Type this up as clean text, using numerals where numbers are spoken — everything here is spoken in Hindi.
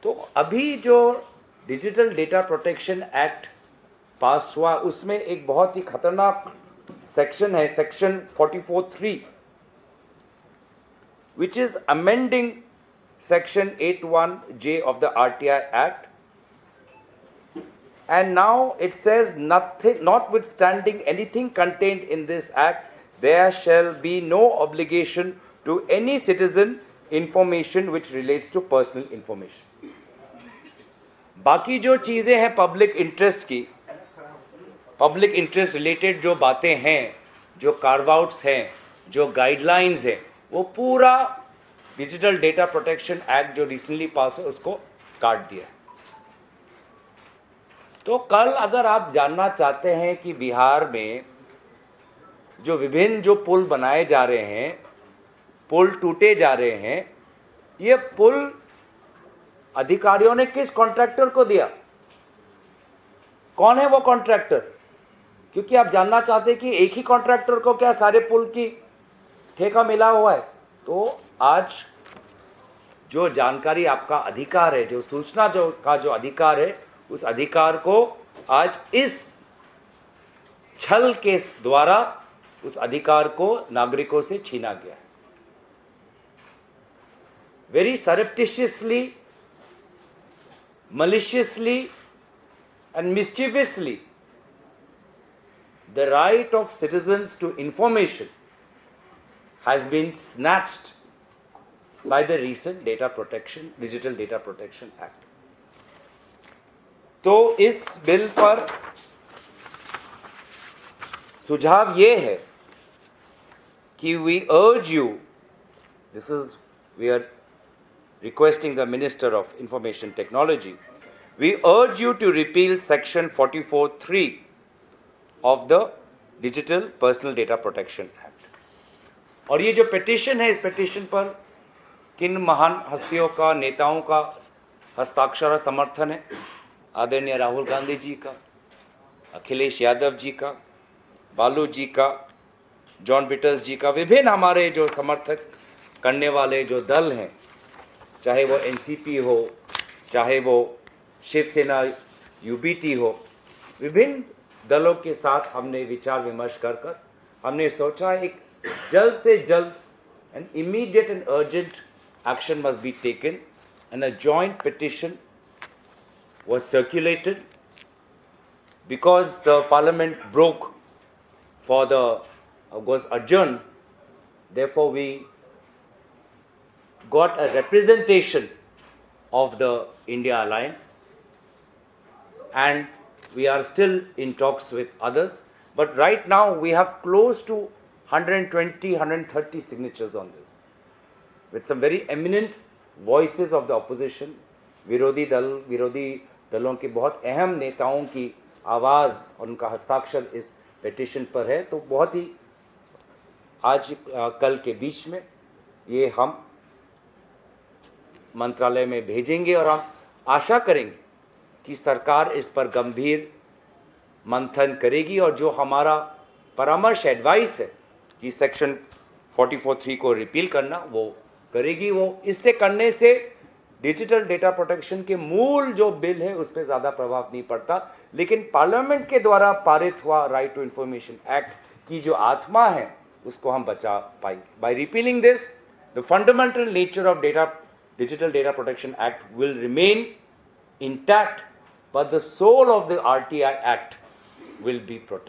तो अभी जो डिजिटल डेटा प्रोटेक्शन एक्ट पास हुआ उसमें एक बहुत ही खतरनाक सेक्शन है, section 44(3), which is amending section 81J of the RTI Act, and now it says nothing, notwithstanding anything contained in this act, there shall be no obligation to any citizen information which relates to personal information. बाकी जो चीज़ें हैं पब्लिक इंटरेस्ट की, पब्लिक इंटरेस्ट रिलेटेड जो बातें हैं, जो कार्व आउट्स हैं, जो गाइडलाइंस हैं, वो पूरा डिजिटल डेटा प्रोटेक्शन एक्ट जो रिसेंटली पास है उसको काट दिया है। तो कल अगर आप जानना चाहते हैं कि बिहार में जो विभिन्न जो पुल बनाए जा रहे हैं, पुल टूटे जा रहे हैं, ये पुल अधिकारियों ने किस कॉन्ट्रैक्टर को दिया, कौन है वो कॉन्ट्रैक्टर? क्योंकि आप जानना चाहते हैं कि एक ही कॉन्ट्रैक्टर को क्या सारे पुल की ठेका मिला हुआ है। तो आज जो जानकारी आपका अधिकार है, जो सूचना जो अधिकार है, उस अधिकार को आज इस छल के द्वारा उस अधिकार को नागरिकों से छीना गया है। Very surreptitiously, maliciously and mischievously, the right of citizens to information has been snatched by the recent Digital Data Protection Act. तो इस बिल पर सुझाव ये है कि we urge you, we are requesting the Minister of Information Technology, we urge you to repeal section 44(3) of the Digital Personal Data Protection Act. और ये जो पिटीशन है, इस पिटीशन पर किन महान हस्तियों का, नेताओं का हस्ताक्षर समर्थन है? आदरणीय राहुल गांधी जी का, अखिलेश यादव जी का, बालू जी का, जॉन पीटर्स जी का, विभिन्न हमारे जो समर्थक करने वाले जो दल हैं, चाहे वो एनसीपी हो, चाहे वो शिवसेना यूबीटी हो, विभिन्न दलों के साथ हमने विचार विमर्श कर हमने सोचा एक जल्द से जल्द an immediate and urgent action must be taken, and a joint petition was circulated because the parliament was adjourned. Therefore, we got a representation of the India Alliance, and we are still in talks with others. But right now, we have close to 120, 130 signatures on this, with some very eminent voices of the opposition, विरोधी दलों के बहुत अहम नेताओं की आवाज़ और उनका हस्ताक्षर इस पिटीशन पर है। तो बहुत ही आज कल के बीच में ये हम मंत्रालय में भेजेंगे और हम आशा करेंगे कि सरकार इस पर गंभीर मंथन करेगी और जो हमारा परामर्श एडवाइस है कि सेक्शन 44(3) को रिपील करना, वो करेगी। वो इससे करने से डिजिटल डेटा प्रोटेक्शन के मूल जो बिल है उस पर ज़्यादा प्रभाव नहीं पड़ता, लेकिन पार्लियामेंट के द्वारा पारित हुआ राइट टू इंफॉर्मेशन एक्ट की जो आत्मा है उसको हम बचा पाएंगे। By repealing this, the fundamental nature of digital data protection act will remain intact, but the soul of the RTI act will be protected.